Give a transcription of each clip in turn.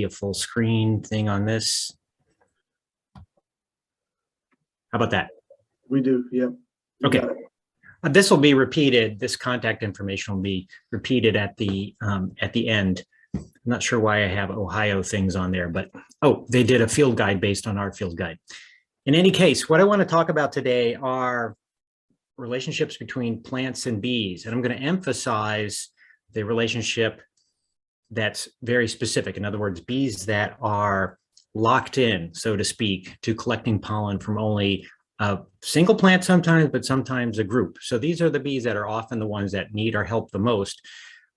a full screen thing on this. How about that? We do, yep. Okay. This will be repeated. This contact information will be repeated at the end. I'm not sure why I have Ohio things on there, but oh, they did a field guide based on our field guide. In any case, what I want to talk about today are relationships between plants and bees, and I'm going to emphasize the relationship that's very specific. In other words, bees that are locked in, so to speak, to collecting pollen from only a single plant sometimes, but sometimes a group. So these are the bees that are often the ones that need our help the most,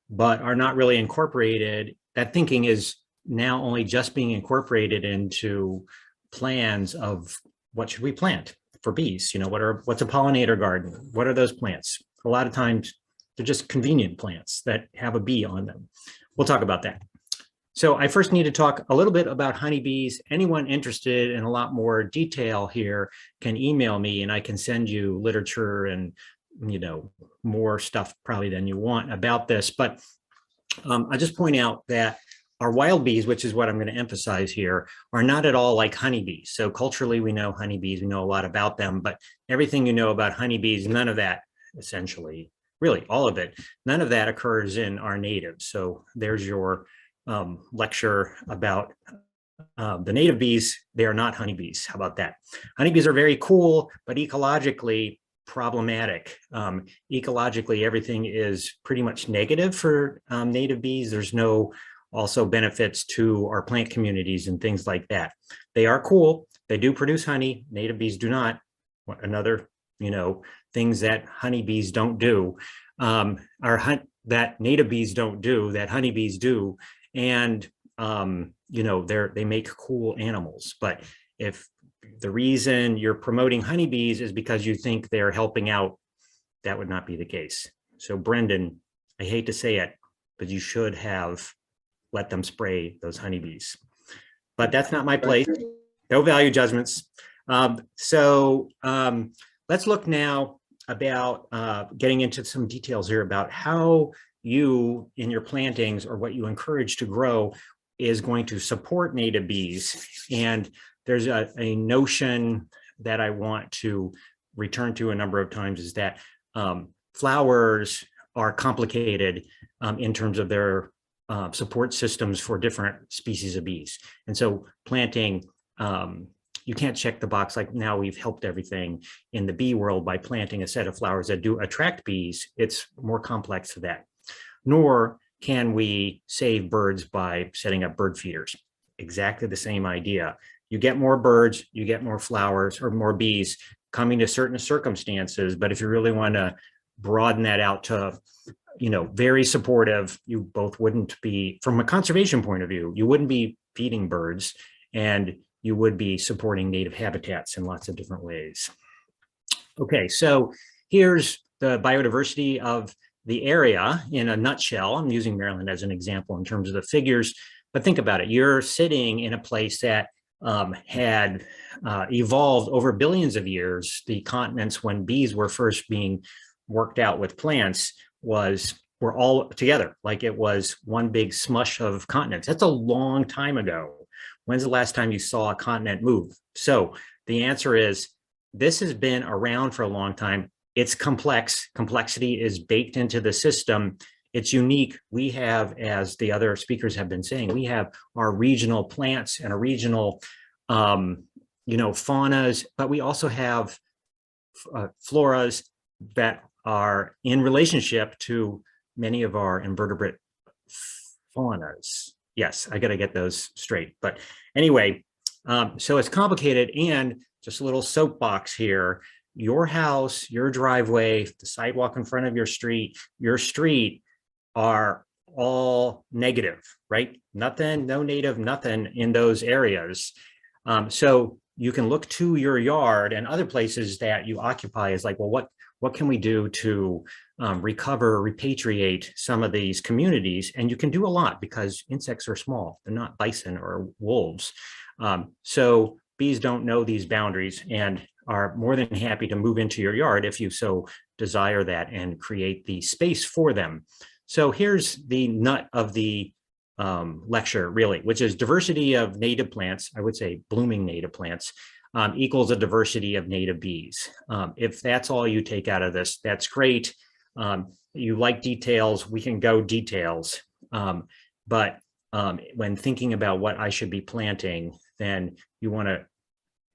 but are not really incorporated. That thinking is now only just being incorporated into plans of what should we plant for bees? You know, what's a pollinator garden? What are those plants? A lot of times they're just convenient plants that have a bee on them. We'll talk about that. So I first need to talk a little bit about honeybees. Anyone interested in a lot more detail here can email me and I can send you literature and, you know, more stuff probably than you want about this. But I just point out that our wild bees, which is what I'm going to emphasize here, are not at all like honeybees. So culturally, we know honeybees, we know a lot about them, but everything you know about honeybees, none of that essentially, really all of it, none of that occurs in our natives. So there's your lecture about the native bees. They are not honeybees. How about that? Honeybees are very cool, but ecologically problematic. Ecologically, everything is pretty much negative for native bees. There's no also benefits to our plant communities and things like that. They are cool. They do produce honey. Native bees do not. Another, you know, things that honeybees don't do, that native bees don't do, that honeybees do. And, you know, they make cool animals. But if the reason you're promoting honeybees is because you think they're helping out, that would not be the case. So Brendan, I hate to say it, but you should have let them spray those honeybees. But that's not my place. No value judgments. Let's look now about getting into some details here about how you in your plantings or what you encourage to grow is going to support native bees. And there's a notion that I want to return to a number of times is that flowers are complicated in terms of their support systems for different species of bees. And so planting, you can't check the box like now we've helped everything in the bee world by planting a set of flowers that do attract bees. It's more complex than that. Nor can we save birds by setting up bird feeders. Exactly the same idea. You get more birds, you get more flowers or more bees coming to certain circumstances. But if you really want to broaden that out to, you know, very supportive, you both wouldn't be, from a conservation point of view, you wouldn't be feeding birds and you would be supporting native habitats in lots of different ways. Okay, so here's the biodiversity of the area in a nutshell. I'm using Maryland as an example in terms of the figures, but think about it. You're sitting in a place that had evolved over billions of years. The continents, when bees were first being worked out with plants, were all together, like it was one big smush of continents. That's a long time ago. When's the last time you saw a continent move? So the answer is, this has been around for a long time. It's complex. Complexity is baked into the system. It's unique. We have, as the other speakers have been saying, we have our regional plants and our regional, you know, faunas, but we also have floras that are in relationship to many of our invertebrate faunas. Yes, I got to get those straight. But anyway, so it's complicated. And just a little soapbox here. Your house, your driveway, the sidewalk in front of your street are all negative, right? Nothing, no native, nothing in those areas. So you can look to your yard and other places that you occupy as like, well, what can we do to recover, repatriate some of these communities? And you can do a lot because insects are small. They're not bison or wolves. So bees don't know these boundaries and are more than happy to move into your yard if you so desire that and create the space for them. So here's the nut of the lecture, really, which is diversity of native plants, I would say blooming native plants, equals a diversity of native bees. If that's all you take out of this, that's great. You like details, we can go details. But when thinking about what I should be planting, then you want to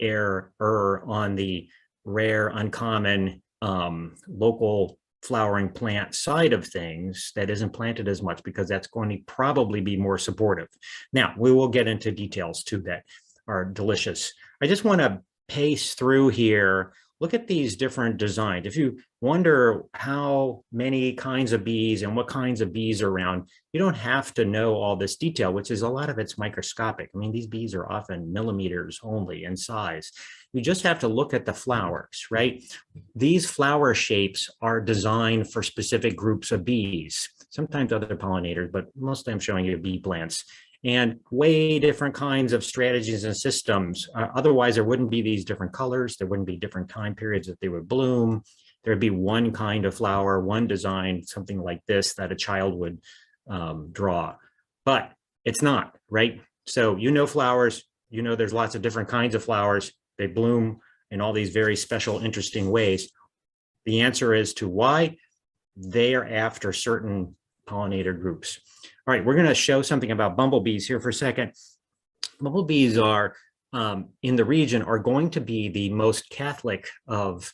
err on the rare, uncommon, local flowering plant side of things that isn't planted as much, because that's going to probably be more supportive. Now, we will get into details too that are delicious. I just want to pace through here. Look at these different designs. If you wonder how many kinds of bees and what kinds of bees are around, you don't have to know all this detail, which is a lot of it's microscopic. I mean, these bees are often millimeters only in size. You just have to look at the flowers, right? These flower shapes are designed for specific groups of bees, sometimes other pollinators, but mostly I'm showing you bee plants, and way different kinds of strategies and systems. Otherwise, there wouldn't be these different colors. There wouldn't be different time periods that they would bloom. There'd be one kind of flower, one design, something like this that a child would draw. But it's not, right? So you know flowers, you know there's lots of different kinds of flowers. They bloom in all these very special, interesting ways. The answer is to why they are after certain pollinator groups. All right, we're going to show something about bumblebees here for a second. Bumblebees are, in the region, are going to be the most Catholic of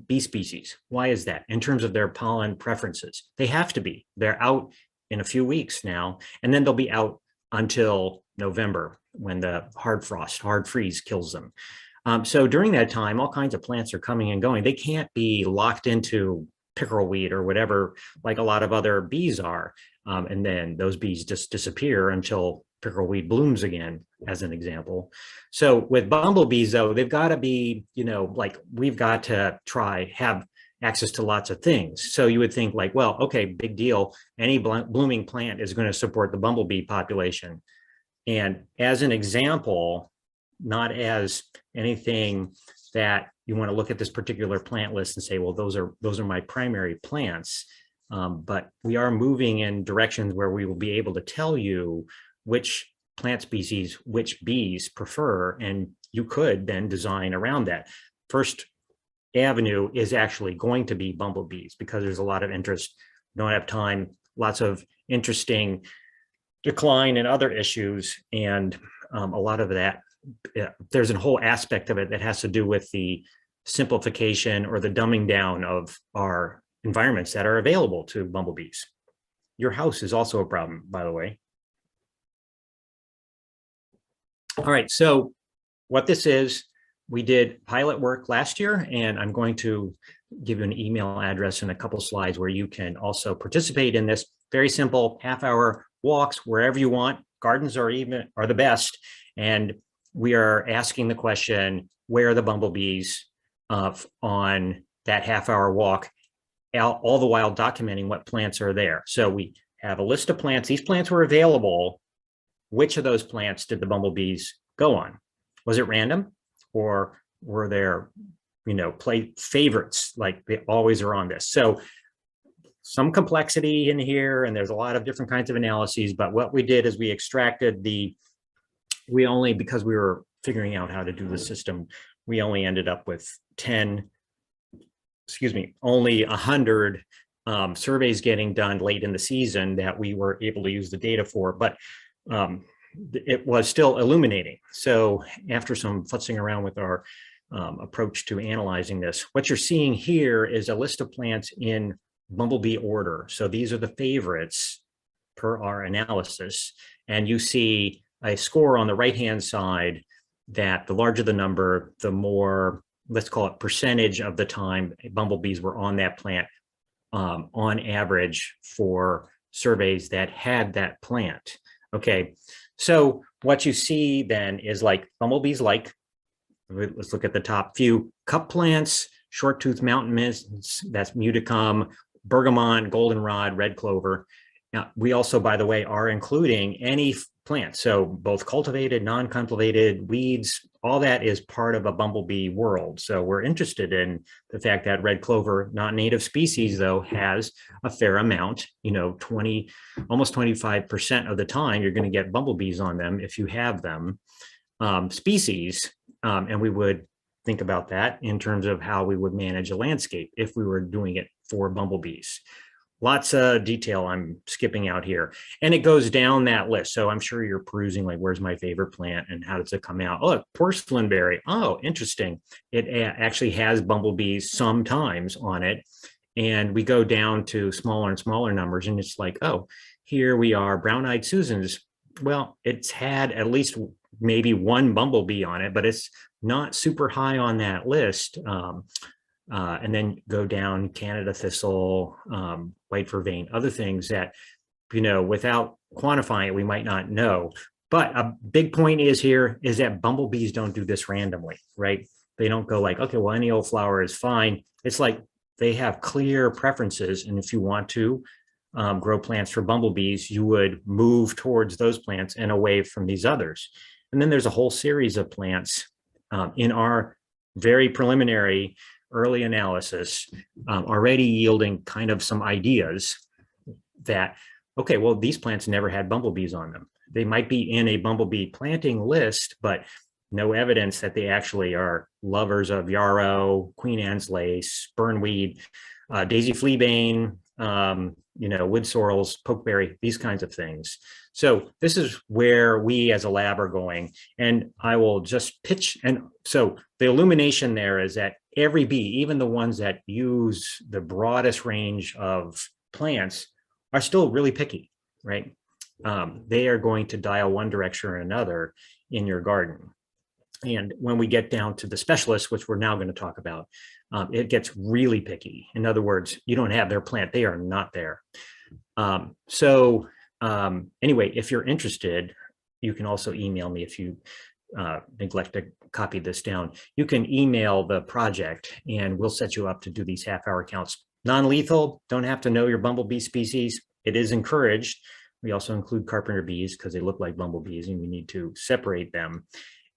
bee species. Why is that? In terms of their pollen preferences. They have to be. They're out in a few weeks now, and then they'll be out until November when the hard freeze kills them. So during that time, all kinds of plants are coming and going. They can't be locked into pickerelweed or whatever, like a lot of other bees are. And then those bees just disappear until pickerelweed blooms again, as an example. So with bumblebees, though, they've got to be, like we've got to have access to lots of things. So you would think like, well, okay, big deal. Any blooming plant is going to support the bumblebee population. And as an example, not as anything that you want to look at this particular plant list and say, well, those are my primary plants. But we are moving in directions where we will be able to tell you which plant species, which bees prefer, and you could then design around that. First avenue is actually going to be bumblebees because there's a lot of interest. Don't have time, lots of interesting decline and other issues, and a lot of that, there's a whole aspect of it that has to do with the simplification or the dumbing down of our environments that are available to bumblebees. Your house is also a problem, by the way. All right, so what this is, we did pilot work last year, and I'm going to give you an email address and a couple slides where you can also participate in this. Very simple half-hour walks wherever you want. Gardens are the best, and we are asking the question, where are the bumblebees on that half-hour walk, all the while documenting what plants are there. So we have a list of plants. These plants were available. Which of those plants did the bumblebees go on? Was it random, or were there, play favorites like they always are on this? So some complexity in here, and there's a lot of different kinds of analyses. But what we did is we extracted because we were figuring out how to do the system, we only ended up with only 100 surveys getting done late in the season that we were able to use the data for. But it was still illuminating. So after some futzing around with our approach to analyzing this, what you're seeing here is a list of plants in bumblebee order. So these are the favorites per our analysis. And you see a score on the right-hand side that the larger the number, the more, let's call it percentage of the time bumblebees were on that plant on average for surveys that had that plant. Okay, so what you see then is like bumblebees let's look at the top few: cup plants, short-toothed mountain mints, that's muticum, bergamot, goldenrod, red clover. Now, we also, by the way, are including any plants. So both cultivated, non-cultivated, weeds, all that is part of a bumblebee world. So we're interested in the fact that red clover, not native species though, has a fair amount, you know, almost 25% of the time, you're going to get bumblebees on them if you have them, species. And we would think about that in terms of how we would manage a landscape if we were doing it for bumblebees. Lots of detail I'm skipping out here. And it goes down that list. So I'm sure you're perusing like, where's my favorite plant and how does it come out? Oh, look, porcelain berry. Oh, interesting. It actually has bumblebees sometimes on it. And we go down to smaller and smaller numbers. And it's like, oh, here we are, brown-eyed Susans. Well, it's had at least maybe one bumblebee on it, but it's not super high on that list. And then go down Canada thistle, white vervain, other things that, you know, without quantifying it, we might not know. But a big point is that bumblebees don't do this randomly, right? They don't go like, okay, well, any old flower is fine. It's like they have clear preferences. And if you want to grow plants for bumblebees, you would move towards those plants and away from these others. And then there's a whole series of plants in our very preliminary early analysis already yielding kind of some ideas that, okay, well, these plants never had bumblebees on them. They might be in a bumblebee planting list, but no evidence that they actually are lovers of yarrow, Queen Anne's lace, burnweed, daisy fleabane, you know, wood sorrels, pokeberry, these kinds of things. So this is where we as a lab are going. And I will just pitch. And so the illumination there is that every bee, even the ones that use the broadest range of plants, are still really picky, right? They are going to dial one direction or another in your garden. And when we get down to the specialists, which we're now going to talk about, it gets really picky. In other words, you don't have their plant, they are not there. Anyway, if you're interested, you can also email me if you neglect to copy this down. You can email the project and we'll set you up to do these half-hour counts. Non-lethal, don't have to know your bumblebee species. It is encouraged. We also include carpenter bees because they look like bumblebees and we need to separate them.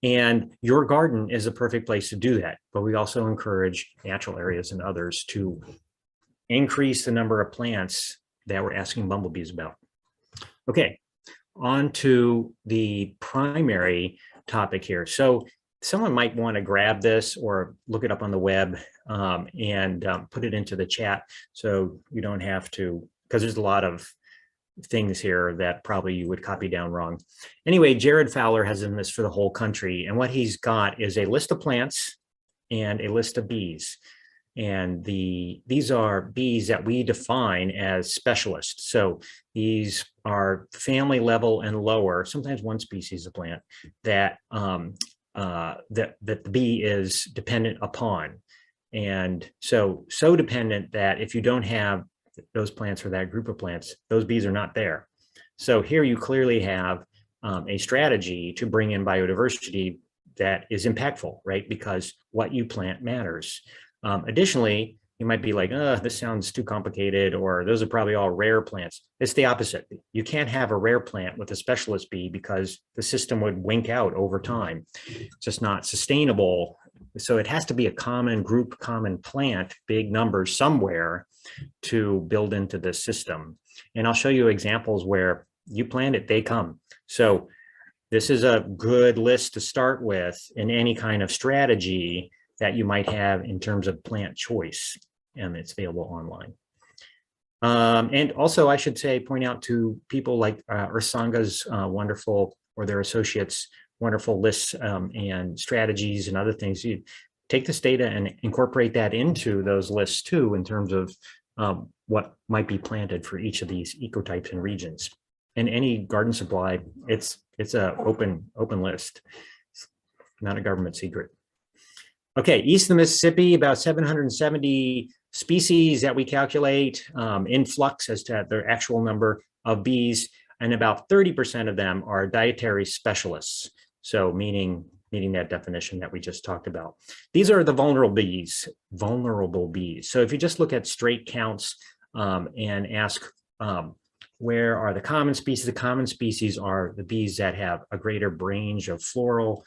And your garden is a perfect place to do that. But we also encourage natural areas and others to increase the number of plants that we're asking bumblebees about. Okay, on to the primary topic here. So someone might want to grab this or look it up on the web and put it into the chat so you don't have to, because there's a lot of things here that probably you would copy down wrong. Anyway, Jared Fowler has in this for the whole country. And what he's got is a list of plants and a list of bees. And these are bees that we define as specialists. So these are family level and lower, sometimes one species of plant that that the bee is dependent upon. And so dependent that if you don't have those plants or that group of plants, those bees are not there. So here you clearly have a strategy to bring in biodiversity that is impactful, right? Because what you plant matters. Additionally, you might be like, this sounds too complicated, or those are probably all rare plants. It's the opposite. You can't have a rare plant with a specialist bee because the system would wink out over time. It's just not sustainable. So it has to be a common group, common plant, big numbers somewhere to build into the system. And I'll show you examples where you plant it, they come. So this is a good list to start with in any kind of strategy that you might have in terms of plant choice, and it's available online. And also I should say, point out to people like Ursanga's wonderful, or their associates, wonderful lists and strategies and other things. You take this data and incorporate that into those lists too, in terms of what might be planted for each of these ecotypes and regions. And any garden supply, it's a open list. It's not a government secret. Okay, east of the Mississippi, about 770 species that we calculate in flux as to their actual number of bees, and about 30% of them are dietary specialists. So meaning that definition that we just talked about. These are the vulnerable bees. So if you just look at straight counts and ask where are the common species? The common species are the bees that have a greater range of floral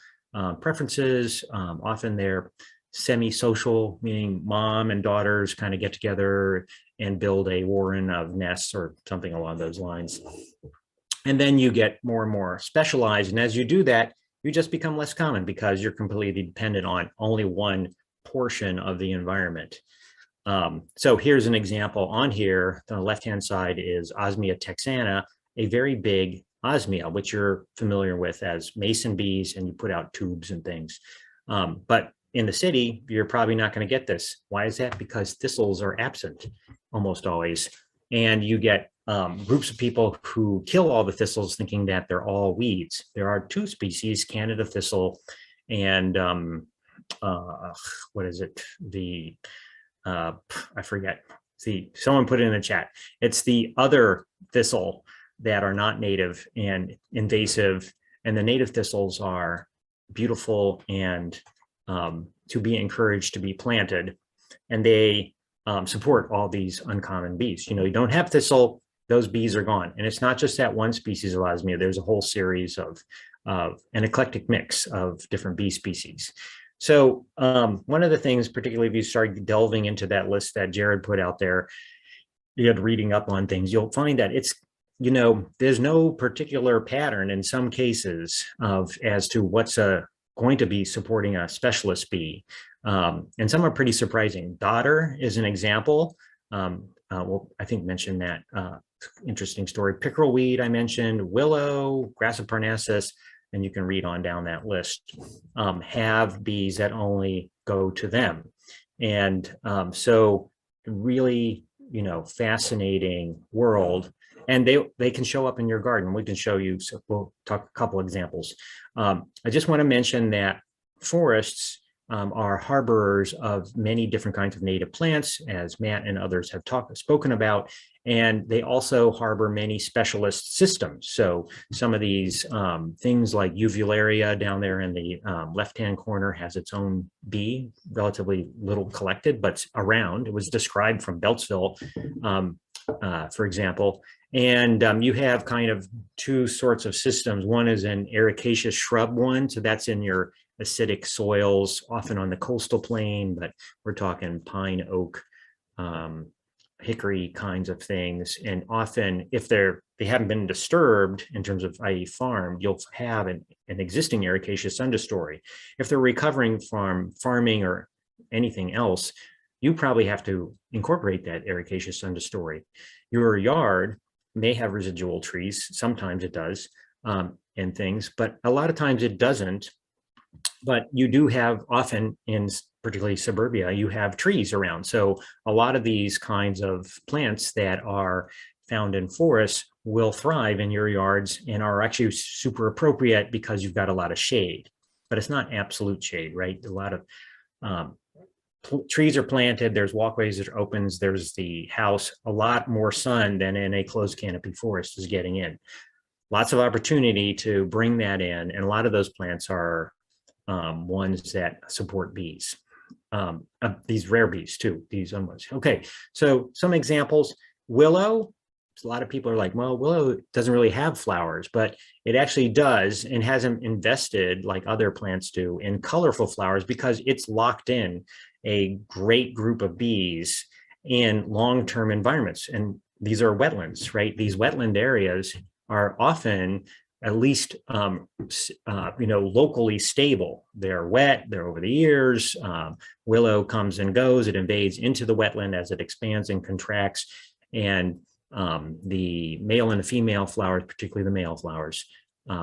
preferences. Often they're semi-social, meaning mom and daughters kind of get together and build a warren of nests or something along those lines. And then you get more and more specialized. And as you do that, you just become less common because you're completely dependent on only one portion of the environment. So here's an example on here. On the left-hand side is Osmia texana, a very big osmia, which you're familiar with as mason bees, and you put out tubes and things. But in the city, you're probably not going to get this. Why is that? Because thistles are absent almost always. And you get groups of people who kill all the thistles thinking that they're all weeds. There are two species, Canada thistle and what is it? I forget. See, someone put it in the chat. It's the other thistle that are not native and invasive. And the native thistles are beautiful and to be encouraged to be planted. And they support all these uncommon bees. You know, you don't have thistle, those bees are gone. And it's not just that one species of osmia. There's a whole series of an eclectic mix of different bee species. So one of the things, particularly if you start delving into that list that Jared put out there, you had reading up on things, you'll find that it's, you know, there's no particular pattern in some cases of as to what's going to be supporting a specialist bee. And some are pretty surprising. Dodder is an example. Well, I think mentioned that interesting story. Pickerelweed I mentioned, willow, grass of Parnassus, and you can read on down that list, have bees that only go to them. And so really, you know, fascinating world. And they can show up in your garden. We can show you, so we'll talk a couple examples. I just want to mention that forests are harborers of many different kinds of native plants, as Matt and others have spoken about, and they also harbor many specialist systems. So some of these things like uvularia down there in the left-hand corner has its own bee, relatively little collected, but around. It was described from Beltsville, for example. And you have kind of two sorts of systems. One is an ericaceous shrub one, so that's in your acidic soils, often on the coastal plain, but we're talking pine, oak, hickory kinds of things. And often if they haven't been disturbed in terms of i.e. farmed, you'll have an existing ericaceous understory. If they're recovering from farming or anything else, you probably have to incorporate that ericaceous understory. Your yard may have residual trees, sometimes it does, and things, but a lot of times it doesn't. But you do have often in particularly suburbia, you have trees around. So a lot of these kinds of plants that are found in forests will thrive in your yards and are actually super appropriate because you've got a lot of shade, but it's not absolute shade, right? A lot of trees are planted, there's walkways that opens, there's the house, a lot more sun than in a closed canopy forest is getting in. Lots of opportunity to bring that in. And a lot of those plants are ones that support bees, these rare bees too, these ones. Okay, so some examples. Willow, a lot of people are like, well, willow doesn't really have flowers, but it actually does and hasn't invested like other plants do in colorful flowers because it's locked in a great group of bees in long-term environments. And these are wetlands, right? These wetland areas are often at least, locally stable. They're wet, they're over the years. Willow comes and goes, it invades into the wetland as it expands and contracts. And the male and the female flowers, particularly the male flowers,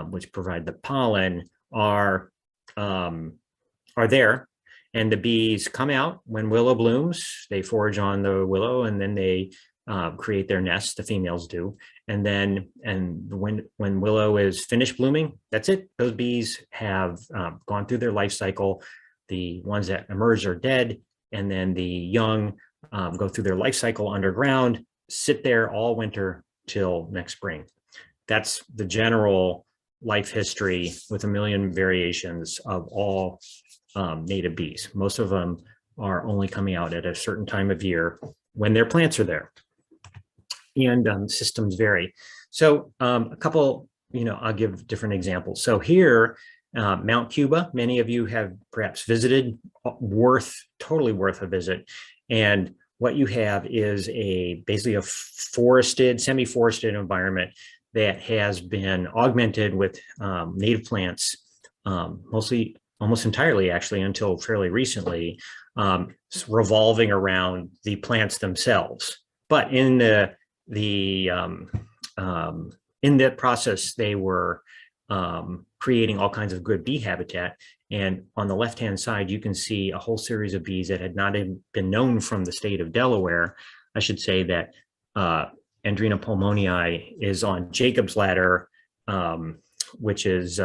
which provide the pollen, are there. And the bees come out when willow blooms, they forage on the willow and then they create their nests, the females do. And then, when willow is finished blooming, that's it. Those bees have gone through their life cycle. The ones that emerge are dead. And then the young go through their life cycle underground, sit there all winter till next spring. That's the general life history with a million variations of all native bees. Most of them are only coming out at a certain time of year when their plants are there. and systems vary. So a couple, I'll give different examples. So here, Mount Cuba, many of you have perhaps visited, totally worth a visit. And what you have is basically a forested, semi-forested environment that has been augmented with native plants, mostly, almost entirely actually until fairly recently, revolving around the plants themselves. But in in that process, they were creating all kinds of good bee habitat. And on the left-hand side, you can see a whole series of bees that had not been known from the state of Delaware. I should say that Andrena pulmonii is on Jacob's ladder, which is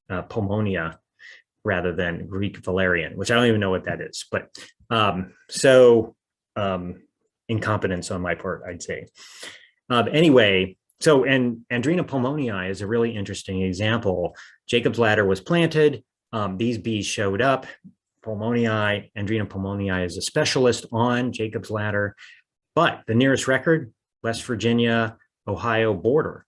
pulmonia rather than Greek valerian, which I don't even know what that is. But incompetence on my part, I'd say. Anyway, so, and Andrena pulmonii is a really interesting example. Jacob's ladder was planted. These bees showed up. Andrena pulmonii is a specialist on Jacob's ladder, but the nearest record, West Virginia, Ohio border.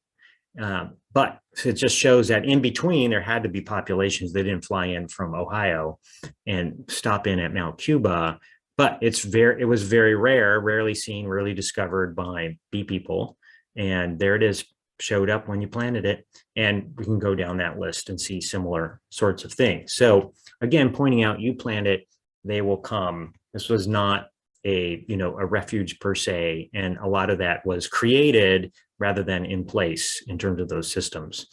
But it just shows that in between, there had to be populations that didn't fly in from Ohio and stop in at Mount Cuba. But it was very rare, rarely seen, rarely discovered by bee people. And there it is, showed up when you planted it. And we can go down that list and see similar sorts of things. So again, pointing out, you plant it, they will come. This was not a refuge per se. And a lot of that was created rather than in place in terms of those systems.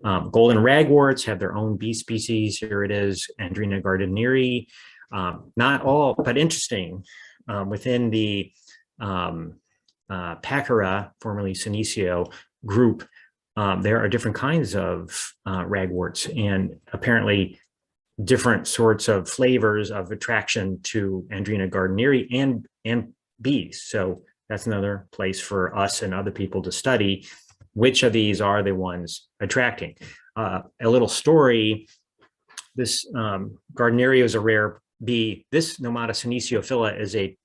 Golden ragworts have their own bee species. Here it is, Andrena gardneri. Not all, but interesting, within the Pachyra, formerly Senecio group, there are different kinds of ragworts, and apparently different sorts of flavors of attraction to Andrena gardneri and bees. So that's another place for us and other people to study which of these are the ones attracting. A little story, this gardneri is a rare bee. This Nomata senecio is a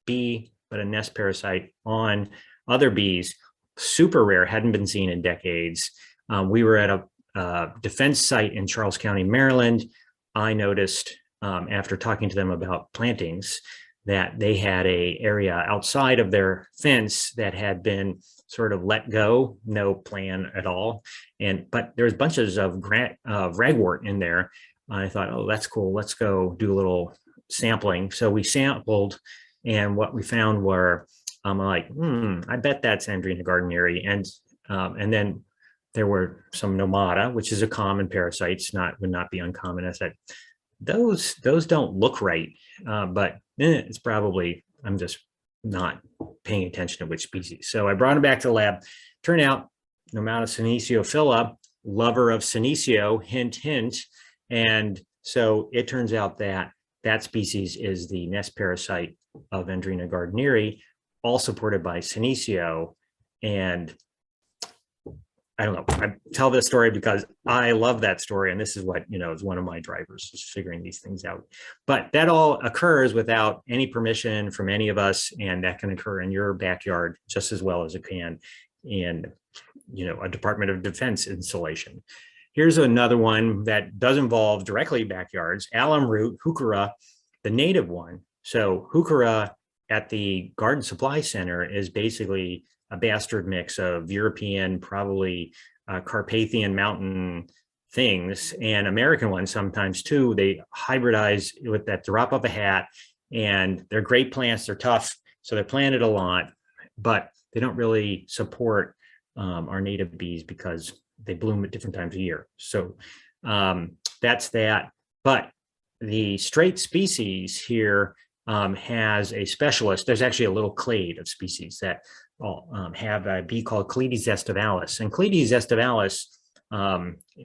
bee, but a nest parasite on other bees. Super rare, hadn't been seen in decades. We were at a defense site in Charles County, Maryland. I noticed after talking to them about plantings that they had an area outside of their fence that had been sort of let go, no plan at all. But there's bunches of ragwort in there. I thought, oh, that's cool. Let's go do a little sampling. So we sampled, and what we found were, I'm like, I bet that's Andrena gardneri. And then there were some Nomata, which is a common parasite, would not be uncommon. I said, those don't look right, but it's probably, I'm just not paying attention to which species. So I brought him back to the lab. Turned out Nomata senecio, lover of senecio, hint, hint. And so it turns out that that species is the nest parasite of Andrena gardneri, all supported by senecio. And I don't know, I tell this story because I love that story. And this is what, is one of my drivers, is figuring these things out. But that all occurs without any permission from any of us. And that can occur in your backyard just as well as it can in, a Department of Defense installation. Here's another one that does involve directly backyards, alum root, heuchera, the native one. So heuchera at the Garden Supply Center is basically a bastard mix of European, probably Carpathian mountain things, and American ones sometimes too. They hybridize with that drop of a hat, and they're great plants. They're tough, so they're planted a lot, but they don't really support our native bees because they bloom at different times of year. So that's that. But the straight species here has a specialist. There's actually a little clade of species that have a bee called Cleides estivalis. And Cleides estivalis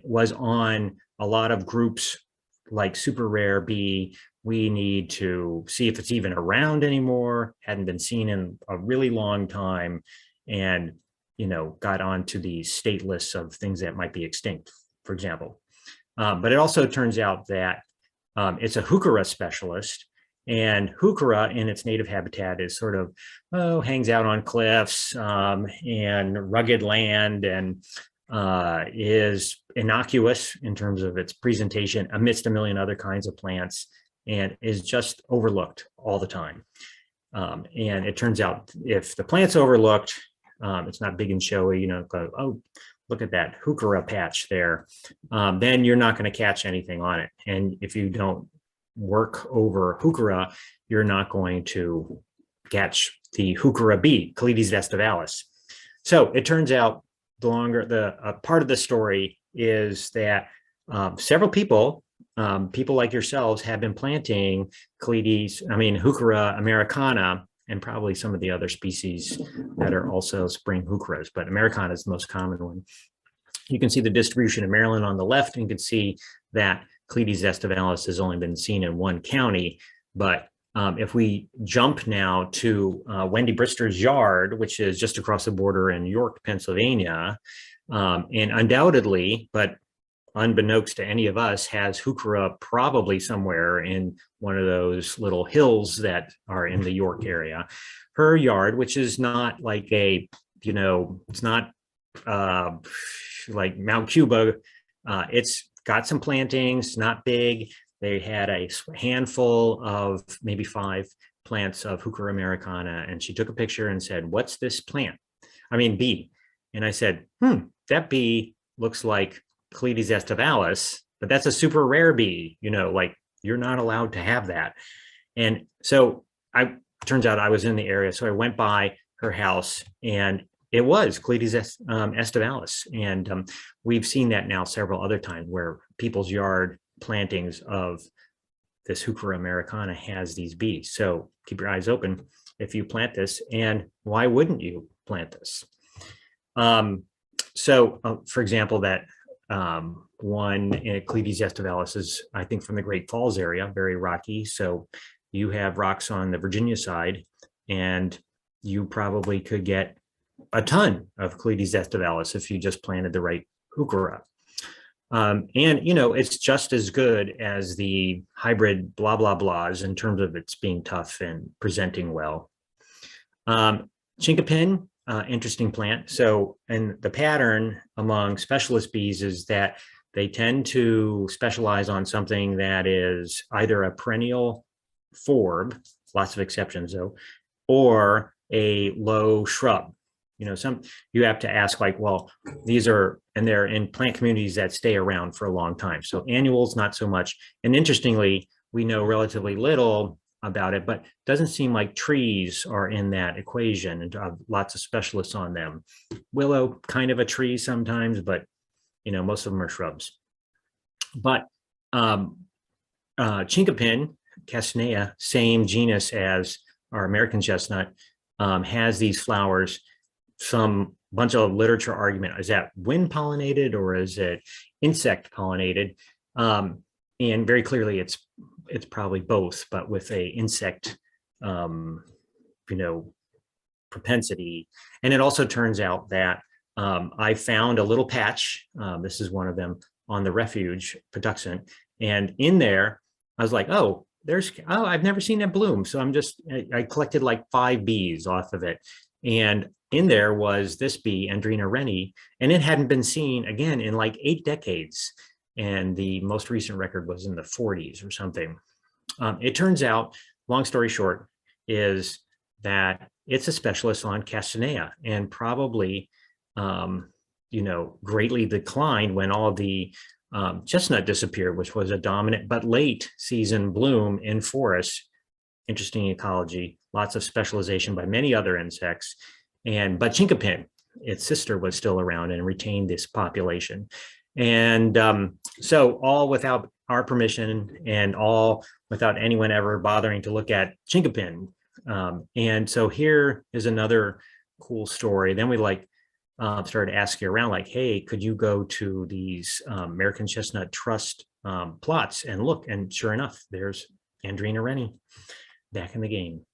was on a lot of groups like super rare bee. We need to see if it's even around anymore, hadn't been seen in a really long time, and got onto these state lists of things that might be extinct, for example. But it also turns out that it's a heuchera specialist, And heuchera in its native habitat is sort of, hangs out on cliffs and rugged land, and is innocuous in terms of its presentation amidst a million other kinds of plants, and is just overlooked all the time. And it turns out if the plant's overlooked, it's not big and showy, oh, look at that heuchera patch there, then you're not going to catch anything on it. And if you don't work over heuchera, you're not going to catch the heuchera bee, Cleides vestivalis. So it turns out the part of the story is that several people like yourselves have been planting heuchera americana, and probably some of the other species that are also spring heucheras, but americana is the most common one. You can see the distribution in Maryland on the left, and you can see that Cleides vestivalis has only been seen in one county. But if we jump now to Wendy Brister's yard, which is just across the border in York, Pennsylvania, and undoubtedly, but unbeknownst to any of us, has heuchera probably somewhere in one of those little hills that are in the York area. Her yard, which is not like it's not like Mount Cuba, it's got some plantings, not big. They had a handful of maybe 5 plants of heuchera americana, and she took a picture and said, "What's this bee?" And I said, that bee looks like Cleides vestivalis, but that's a super rare bee, like you're not allowed to have that. And so turns out I was in the area, so I went by her house, and it was Cleides vestivalis. And we've seen that now several other times where people's yard plantings of this heuchera americana has these bees. So keep your eyes open if you plant this, and why wouldn't you plant this? For example, that one in Cleides vestivalis is, I think, from the Great Falls area, very rocky. So you have rocks on the Virginia side, and you probably could get a ton of Cleides vestivalis if you just planted the right heuchera. And it's just as good as the hybrid blah blah blahs in terms of its being tough and presenting well. Chinkapin, interesting plant. So, and the pattern among specialist bees is that they tend to specialize on something that is either a perennial forb, lots of exceptions though, or a low shrub. You have to ask, like, well, they're in plant communities that stay around for a long time. So annuals, not so much. And interestingly, we know relatively little about it, but it doesn't seem like trees are in that equation, and lots of specialists on them. Willow, kind of a tree sometimes, but most of them are shrubs. But Chinkapin, Cassinea, same genus as our American chestnut, has these flowers. Some bunch of literature argument, is that wind pollinated or is it insect pollinated? And very clearly it's probably both, but with a insect propensity. And it also turns out that I found a little patch, this is one of them, on the refuge, Patuxent, and in there I was like, I've never seen that bloom. So I collected like 5 bees off of it, and in there was this bee, Andrena rennie, and it hadn't been seen again in like 8 decades. And the most recent record was in the 40s or something. It turns out, long story short, is that it's a specialist on Cassinea, and probably, greatly declined when all the chestnut disappeared, which was a dominant but late season bloom in forests. Interesting ecology, lots of specialization by many other insects. But Chinkapin, its sister, was still around and retained this population. And so all without our permission, and all without anyone ever bothering to look at Chinkapin. And so here is another cool story. Then we started asking around, like, hey, could you go to these American Chestnut Trust plots and look? And sure enough, there's Andrena rennie back in the game.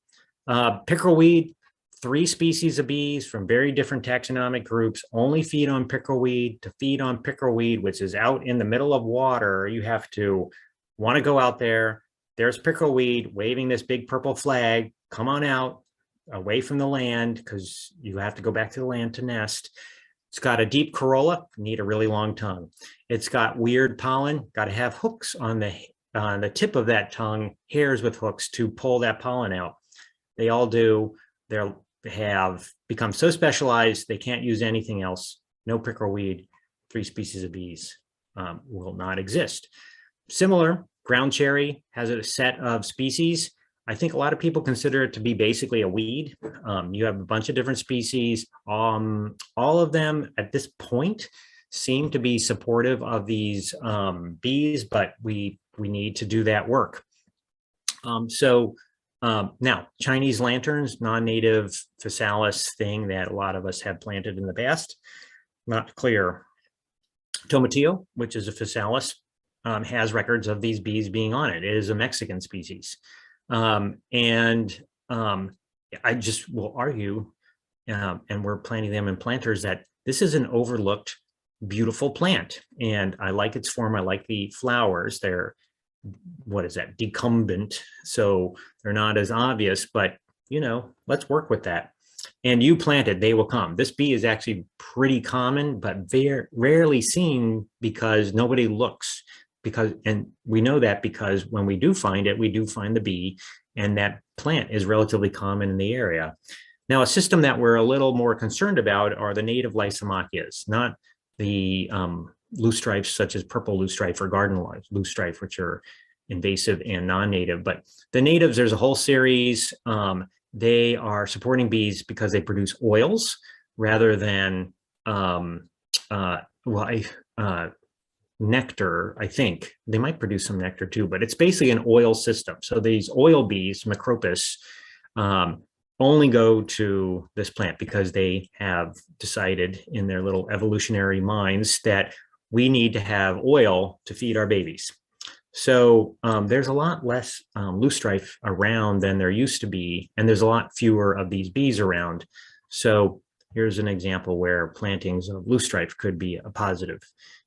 Pickerelweed, 3 species of bees from very different taxonomic groups only feed on pickerelweed. To feed on pickerelweed, which is out in the middle of water, you have to want to go out there, there's pickleweed waving this big purple flag, come on out, away from the land, because you have to go back to the land to nest. It's got a deep corolla, need a really long tongue. It's got weird pollen, got to have hooks on the tip of that tongue, hairs with hooks to pull that pollen out. They all do. They have become so specialized, they can't use anything else. No pickleweed, 3 species of bees will not exist. Similar, ground cherry has a set of species. I think a lot of people consider it to be basically a weed. You have a bunch of different species. All of them at this point seem to be supportive of these bees, but we need to do that work. Now, Chinese lanterns, non-native physalis thing that a lot of us have planted in the past, not clear. Tomatillo, which is a physalis, has records of these bees being on it. It is a Mexican species. I just will argue, and we're planting them in planters, that this is an overlooked, beautiful plant. And I like its form. I like the flowers. They're, what is that, decumbent. So they're not as obvious, but you know, let's work with that. And you planted, they will come. This bee is actually pretty common, but very rarely seen because nobody looks. And we know that because when we do find it, we do find the bee, and that plant is relatively common in the area. Now, a system that we're a little more concerned about are the native Lysimachus, not the loosestrifes such as purple loosestrife or garden loosestrife, which are invasive and non-native. But the natives, there's a whole series. They are supporting bees because they produce oils rather than nectar. I think they might produce some nectar too, but it's basically an oil system. So these oil bees, Macropus, only go to this plant because they have decided in their little evolutionary minds that we need to have oil to feed our babies. So there's a lot less loosestrife around than there used to be, and there's a lot fewer of these bees around. So here's an example where plantings of loosestrife could be a positive.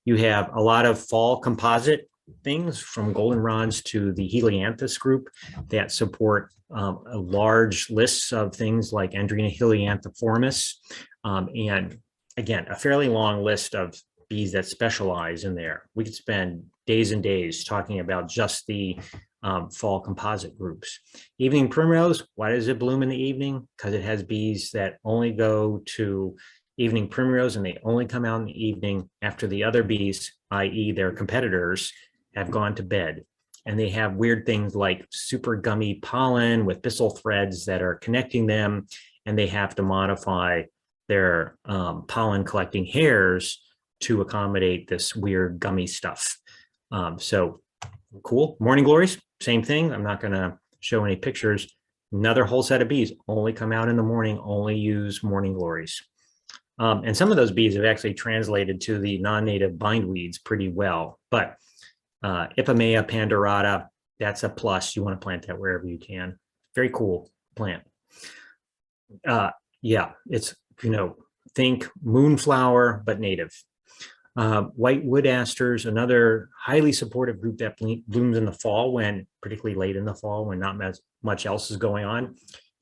You have a lot of fall composite things, from goldenrods to the Helianthus group, that support large lists of things like Andrena helianthiformis, and again, a fairly long list of bees that specialize in there. We could spend days and days talking about just the fall composite groups. Evening primrose, why does it bloom in the evening? Because it has bees that only go to evening primrose, and they only come out in the evening after the other bees, i.e. their competitors, have gone to bed. And they have weird things like super gummy pollen with byssal threads that are connecting them, and they have to modify their pollen collecting hairs to accommodate this weird gummy stuff. So cool. Morning glories, same thing. I'm not going to show any pictures. Another whole set of bees only come out in the morning, only use morning glories. And some of those bees have actually translated to the non-native bindweeds pretty well. But Ipomaea pandurata, that's a plus. You want to plant that wherever you can. Very cool plant. Yeah, it's, you know, think moonflower, but native. White wood asters, another highly supportive group that blooms in the fall, when particularly late in the fall, when not much else is going on.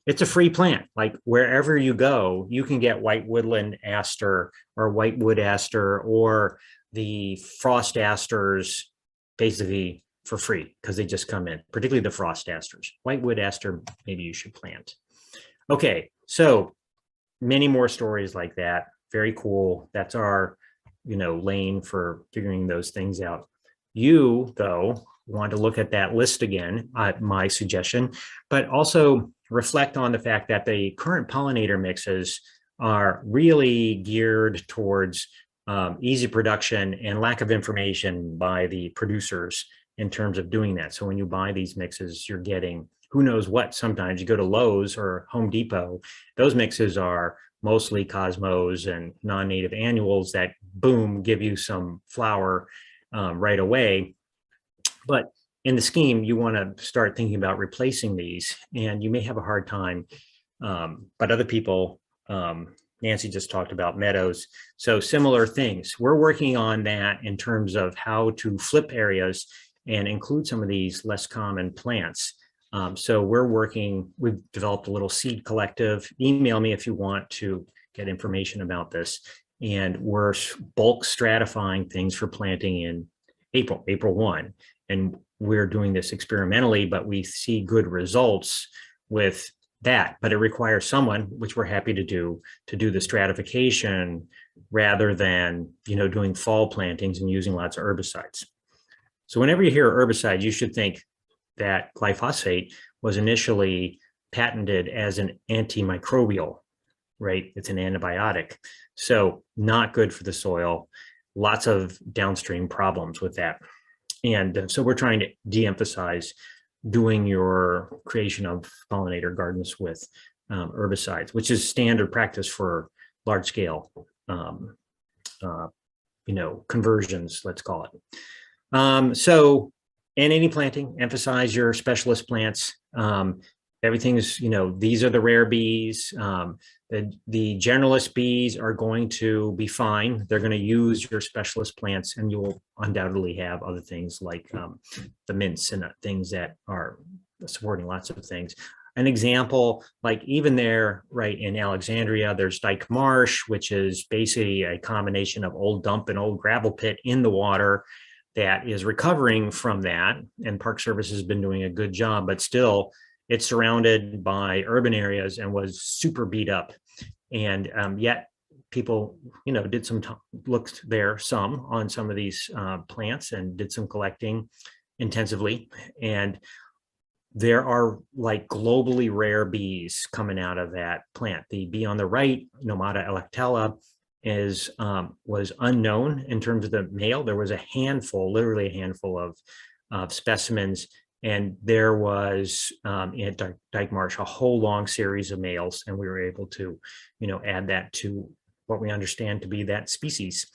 It's a free plant. Like wherever you go, you can get white woodland aster or white wood aster or the frost asters basically for free because they just come in, particularly the frost asters. White wood aster, maybe you should plant. Okay, so many more stories like that. Very cool. That's our, you know, lane for figuring those things out. You, though, want to look at that list again, my suggestion, but also reflect on the fact that the current pollinator mixes are really geared towards easy production and lack of information by the producers in terms of doing that. So when you buy these mixes, you're getting who knows what. Sometimes you go to Lowe's or Home Depot, those mixes are mostly cosmos and non-native annuals that, boom, give you some flower right away. But in the scheme, you want to start thinking about replacing these, and you may have a hard time. But other people, Nancy just talked about meadows. So similar things. We're working on that in terms of how to flip areas and include some of these less common plants. So we've developed a little seed collective. Email me if you want to get information about this. And we're bulk stratifying things for planting in April 1. And we're doing this experimentally, but we see good results with that. But it requires someone, which we're happy to do the stratification rather than, doing fall plantings and using lots of herbicides. So whenever you hear herbicide, you should think that glyphosate was initially patented as an antimicrobial, right? It's an antibiotic. So not good for the soil, lots of downstream problems with that. And so we're trying to de-emphasize doing your creation of pollinator gardens with herbicides, which is standard practice for large scale, conversions, let's call it. So in any planting, emphasize your specialist plants. Everything is, these are the rare bees. The generalist bees are going to be fine. They're going to use your specialist plants, and you'll undoubtedly have other things like the mints and things that are supporting lots of things. An example, like even there, right in Alexandria, there's Dyke Marsh, which is basically a combination of old dump and old gravel pit in the water that is recovering from that. And Park Service has been doing a good job, but still it's surrounded by urban areas and was super beat up. And yet people, did looked there some on some of these plants and did some collecting intensively. And there are like globally rare bees coming out of that plant. The bee on the right, Nomata electella, was unknown in terms of the male. There was a handful, literally a handful of specimens. And there was in Dyke Marsh a whole long series of males, and we were able to, add that to what we understand to be that species.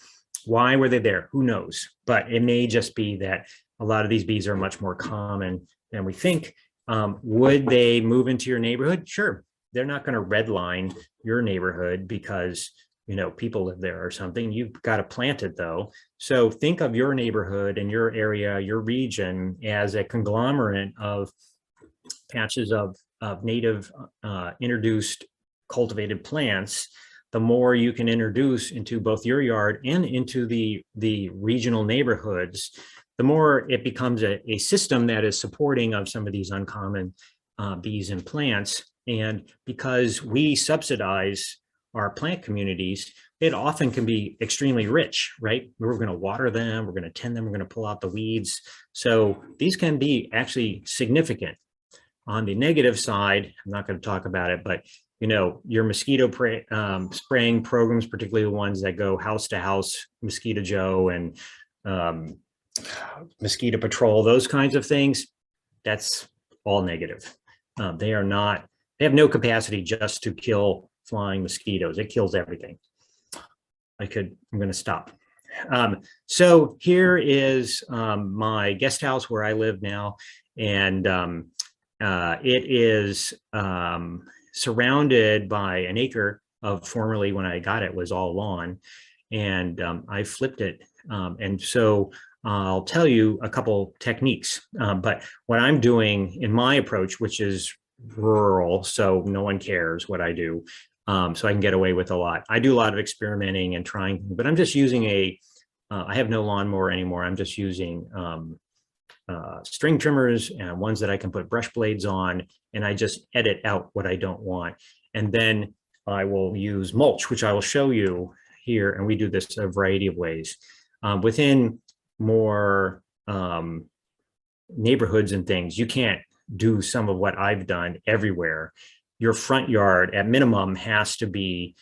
Why were they there? Who knows? But it may just be that a lot of these bees are much more common than we think. Would they move into your neighborhood? Sure. They're not going to redline your neighborhood because people live there or something. You've got to plant it though. So think of your neighborhood and your area, your region as a conglomerate of patches of native introduced cultivated plants. The more you can introduce into both your yard and into the regional neighborhoods, the more it becomes a system that is supporting of some of these uncommon bees and plants. And because we subsidize our plant communities, it often can be extremely rich, right? We're going to water them, we're going to tend them, we're going to pull out the weeds. So these can be actually significant. On the negative side, I'm not going to talk about it, but your mosquito spraying programs, particularly the ones that go house to house, Mosquito Joe and mosquito patrol, those kinds of things, that's all negative. They have no capacity just to kill flying mosquitoes. It kills everything. I'm going to stop. So here is my guest house where I live now. And it is surrounded by an acre of, formerly when I got it was all lawn. And I flipped it. And so I'll tell you a couple techniques. But what I'm doing in my approach, which is rural, so no one cares what I do, so I can get away with a lot. I do a lot of experimenting and trying, but I'm just using I have no lawnmower anymore. I'm just using string trimmers and ones that I can put brush blades on, and I just edit out what I don't want. And then I will use mulch, which I will show you here. And we do this a variety of ways. Within more neighborhoods and things, you can't do some of what I've done everywhere. Your front yard at minimum has to be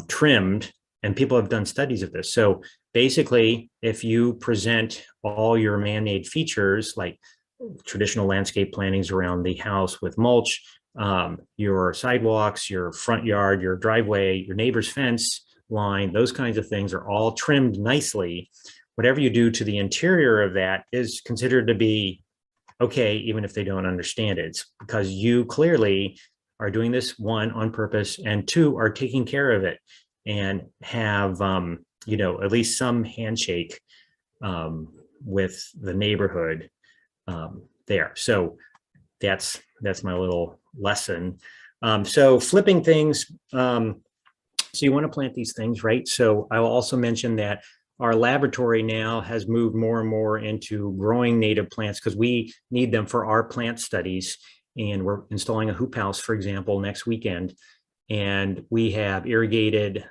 trimmed, and people have done studies of this. So basically, if you present all your man-made features like traditional landscape plantings around the house with mulch, your sidewalks, your front yard, your driveway, your neighbor's fence line, those kinds of things are all trimmed nicely. Whatever you do to the interior of that is considered to be okay, even if they don't understand it. It's because you clearly are doing this, one, on purpose, and two, are taking care of it and have, at least some handshake with the neighborhood. there. So that's my little lesson. So flipping things. So you want to plant these things, right? So I will also mention that our laboratory now has moved more and more into growing native plants because we need them for our plant studies. And we're installing a hoop house, for example, next weekend. And we have irrigated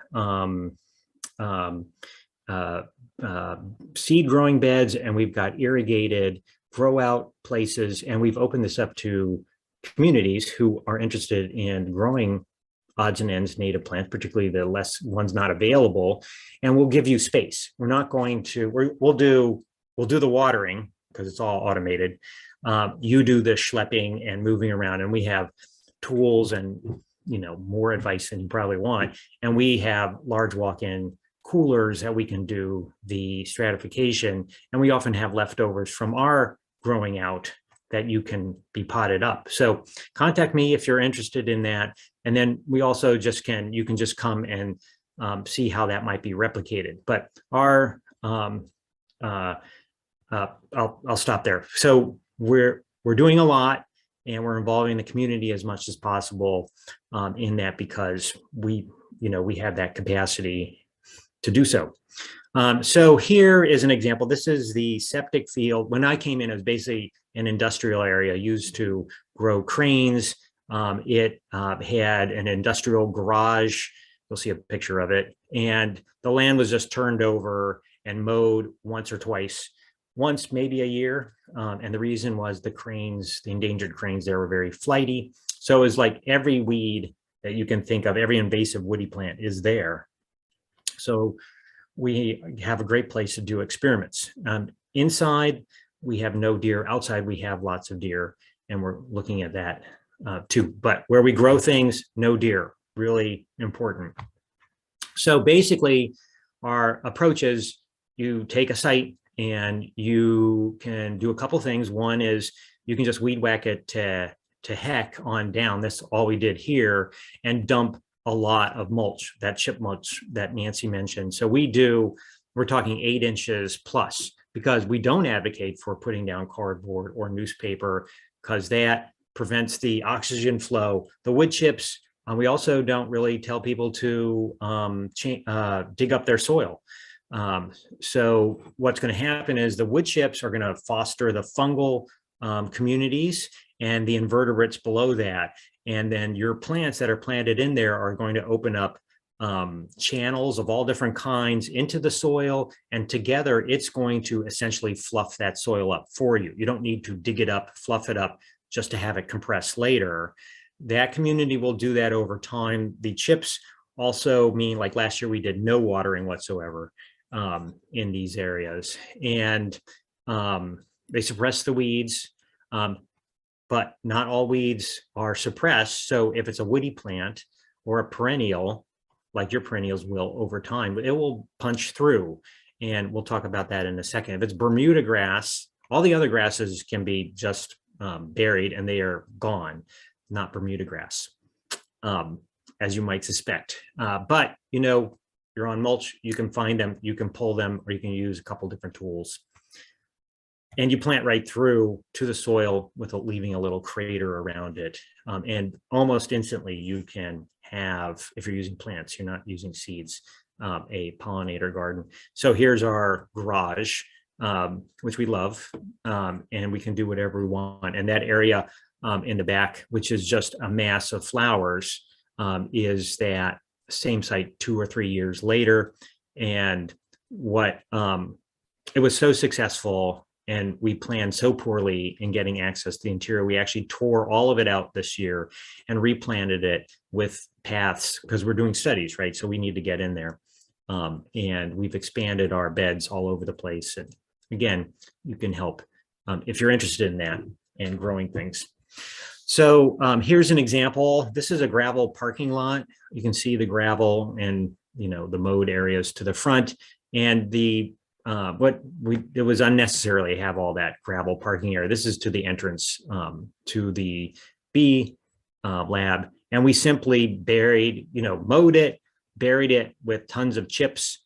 seed growing beds, and we've got irrigated grow out places. And we've opened this up to communities who are interested in growing odds and ends native plants, particularly the less ones not available, and we'll give you space. We're not going to, we'll do the watering because it's all automated. You do the schlepping and moving around, and we have tools and more advice than you probably want. And we have large walk-in coolers that we can do the stratification, and we often have leftovers from our growing out that you can be potted up. So contact me if you're interested in that. And then we also you can just come and see how that might be replicated. But our, I'll stop there. So we're doing a lot, and we're involving the community as much as possible in that, because we have that capacity to do so. So here is an example. This is the septic field. When I came in, it was basically an industrial area used to grow cranes. It had an industrial garage. You'll see a picture of it. And the land was just turned over and mowed once or twice, once maybe a year. And the reason was the endangered cranes there were very flighty. So it was like every weed that you can think of, every invasive woody plant is there. So we have a great place to do experiments. Inside, we have no deer. Outside, we have lots of deer, and we're looking at that too. But where we grow things, no deer, really important. So basically, our approach is you take a site and you can do a couple things. One is you can just weed whack it to heck on down. That's all we did here, and dump a lot of mulch, that chip mulch that Nancy mentioned. So we're talking 8 inches plus, because we don't advocate for putting down cardboard or newspaper, because that prevents the oxygen flow. The wood chips, we also don't really tell people to dig up their soil. So what's going to happen is the wood chips are going to foster the fungal communities and the invertebrates below that. And then your plants that are planted in there are going to open up channels of all different kinds into the soil, and together it's going to essentially fluff that soil up for you. You don't need to dig it up, fluff it up just to have it compressed later. That community will do that over time. The chips also mean, like last year we did no watering whatsoever in these areas, and they suppress the weeds. But not all weeds are suppressed. So if it's a woody plant or a perennial, like your perennials will over time, it will punch through. And we'll talk about that in a second. If it's Bermuda grass, all the other grasses can be just buried and they are gone, not Bermuda grass, as you might suspect. But you're on mulch, you can find them, you can pull them, or you can use a couple different tools. And you plant right through to the soil with leaving a little crater around it. And almost instantly you can have, if you're using plants, you're not using seeds, a pollinator garden. So here's our garage, which we love, and we can do whatever we want. And that area in the back, which is just a mass of flowers, is that same site 2 or 3 years later. And it was so successful, and we planned so poorly in getting access to the interior. We actually tore all of it out this year and replanted it with paths, because we're doing studies, right? So we need to get in there. And we've expanded our beds all over the place. And again, you can help if you're interested in that and growing things. So here's an example. This is a gravel parking lot. You can see the gravel and the mowed areas to the front, and it was unnecessarily have all that gravel parking area. This is to the entrance to the bee lab, and we simply mowed it, buried it with tons of chips,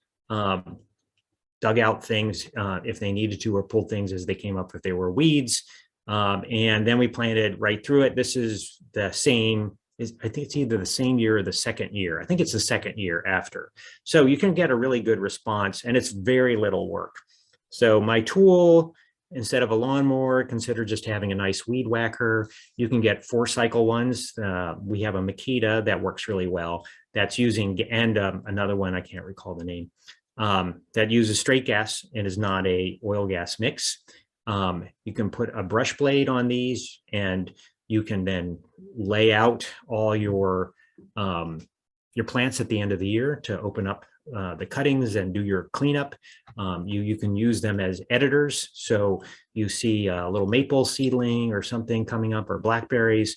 dug out things if they needed to, or pulled things as they came up if they were weeds. And then we planted right through it. This is the same, I think it's either the same year or the second year. I think it's the second year after. So you can get a really good response, and it's very little work. So my tool, instead of a lawnmower, consider just having a nice weed whacker. You can get 4-cycle ones. We have a Makita that works really well. That's using, and another one, I can't recall the name, that uses straight gas and is not a oil gas mix. You can put a brush blade on these, and you can then lay out all your plants at the end of the year to open up the cuttings and do your cleanup. You can use them as editors. So you see a little maple seedling or something coming up, or blackberries.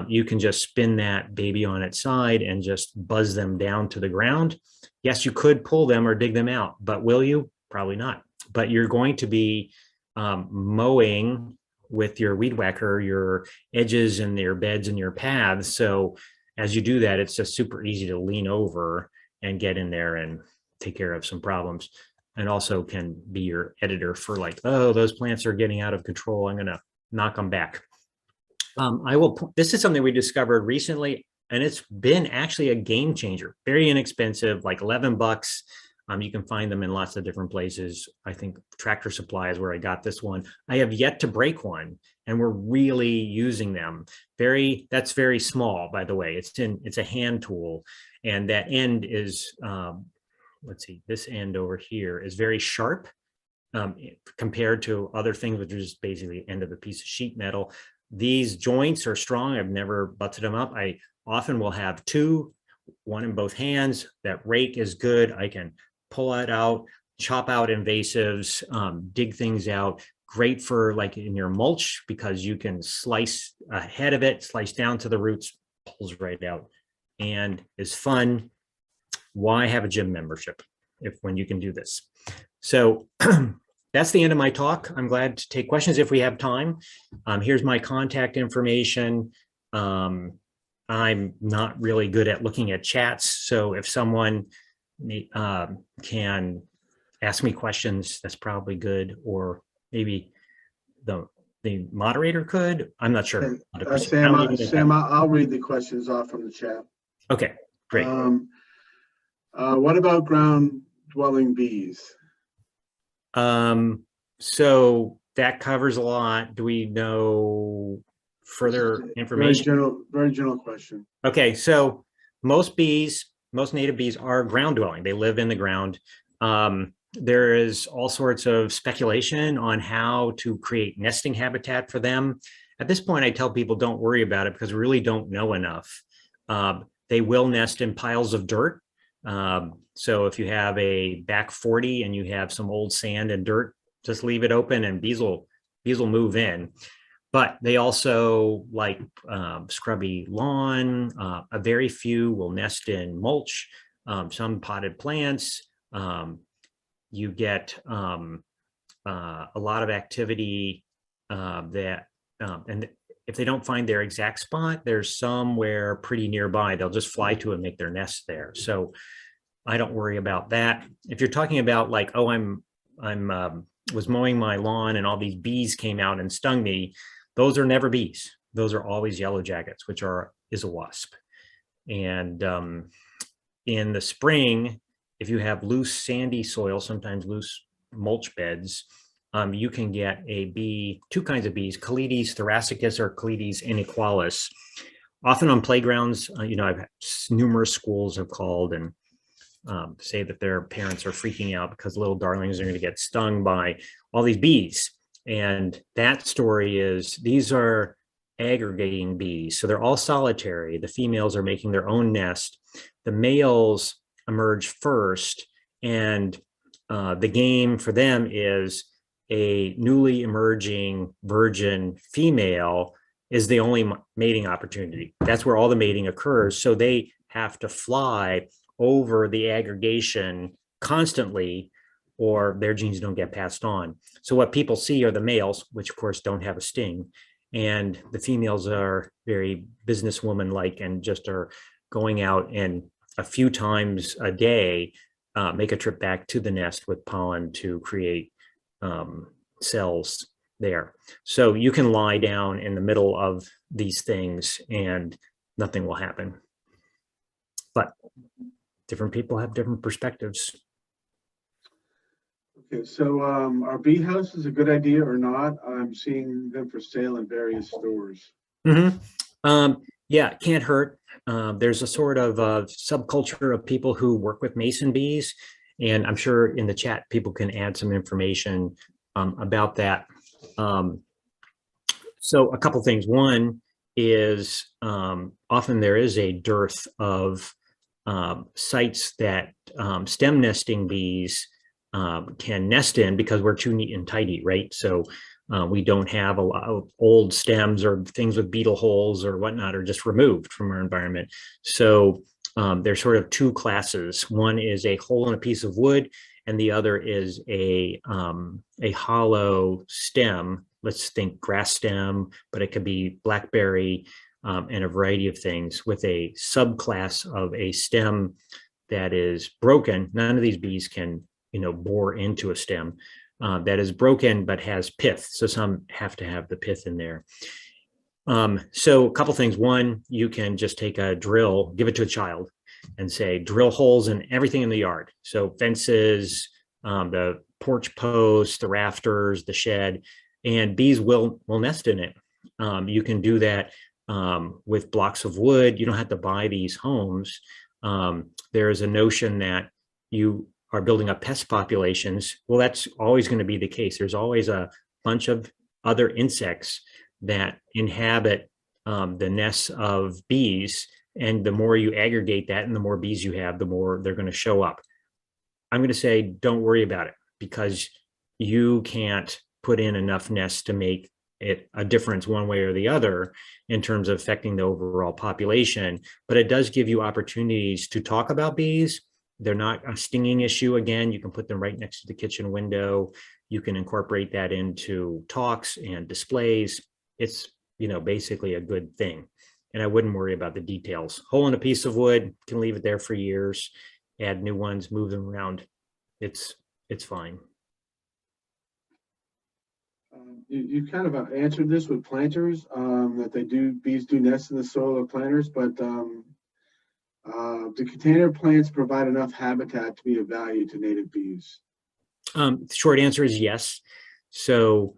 You can just spin that baby on its side and just buzz them down to the ground. Yes, you could pull them or dig them out, but will you? Probably not. But you're going to be mowing with your weed whacker your edges and your beds and your paths. So as you do that, it's just super easy to lean over and get in there and take care of some problems. And also can be your editor for like, oh, those plants are getting out of control, I'm going to knock them back. This is something we discovered recently, and it's been actually a game changer. Very inexpensive, like $11. You can find them in lots of different places. I think Tractor Supply is where I got this one. I have yet to break one, and we're really using them. That's very small, by the way. It's a hand tool, and that end is, let's see, this end over here is very sharp compared to other things, which are just basically the end of a piece of sheet metal. These joints are strong. I've never butted them up. I often will have two, one in both hands. That rake is good. I can pull it out, chop out invasives, dig things out. Great for like in your mulch, because you can slice ahead of it, slice down to the roots, pulls right out, and is fun. Why have a gym membership when you can do this? So that's the end of my talk. I'm glad to take questions if we have time. Here's my contact information. I'm not really good at looking at chats, so if someone can ask me questions, that's probably good, or maybe the moderator could. I'm not sure. Sam, I'll read the questions off from the chat. Okay, great. What about ground dwelling bees? So that covers a lot. Do we know further information? Very general question. Okay, so most native bees are ground dwelling. They live in the ground. There is all sorts of speculation on how to create nesting habitat for them. At this point, I tell people don't worry about it because we really don't know enough. They will nest in piles of dirt. So if you have a back 40 and you have some old sand and dirt, just leave it open and bees will move in. But they also like scrubby lawn. A very few will nest in mulch, some potted plants. You get a lot of activity and if they don't find their exact spot, there's somewhere pretty nearby. They'll just fly to and make their nest there. So I don't worry about that. If you're talking about like, oh, was mowing my lawn and all these bees came out and stung me, those are never bees. Those are always yellow jackets, which is a wasp. And in the spring, if you have loose sandy soil, sometimes loose mulch beds, you can get two kinds of bees, Calides thoracicus or Calides inequalis. Often on playgrounds, I've had numerous schools have called and say that their parents are freaking out because little darlings are going to get stung by all these bees. And that story is these are aggregating bees. So they're all solitary. The females are making their own nest. The males emerge first. And the game for them is a newly emerging virgin female is the only mating opportunity. That's where all the mating occurs. So they have to fly over the aggregation constantly, or their genes don't get passed on. So what people see are the males, which of course don't have a sting, and the females are very businesswoman-like and just are going out and a few times a day make a trip back to the nest with pollen to create cells there. So you can lie down in the middle of these things and nothing will happen. But different people have different perspectives. Okay, so are bee houses a good idea or not? I'm seeing them for sale in various stores. Yeah, it can't hurt. There's a sort of subculture of people who work with mason bees, and I'm sure in the chat people can add some information about that. So a couple things. One is often there is a dearth of sites that stem nesting bees can nest in because we're too neat and tidy, right? So we don't have a lot of old stems or things with beetle holes or whatnot are just removed from our environment. So there's sort of two classes. One is a hole in a piece of wood, and the other is a hollow stem. Let's think grass stem, but it could be blackberry and a variety of things with a subclass of a stem that is broken. None of these bees can, bore into a stem that is broken but has pith. So some have to have the pith in there. So a couple things. One, you can just take a drill, give it to a child, and say drill holes in everything in the yard. So fences, the porch posts, the rafters, the shed, and bees will nest in it. You can do that with blocks of wood. You don't have to buy these homes. There is a notion that you are building up pest populations. Well, that's always going to be the case. There's always a bunch of other insects that inhabit the nests of bees. And the more you aggregate that and the more bees you have, the more they're going to show up. I'm going to say, don't worry about it, because you can't put in enough nests to make it a difference one way or the other in terms of affecting the overall population. But it does give you opportunities to talk about bees. They're not a stinging issue. Again, you can put them right next to the kitchen window. You can incorporate that into talks and displays. It's, basically a good thing. And I wouldn't worry about the details. Hole in a piece of wood, can leave it there for years, add new ones, move them around. It's fine. You kind of answered this with planters, that bees do nest in the soil of planters, but do container plants provide enough habitat to be of value to native bees? The short answer is yes. So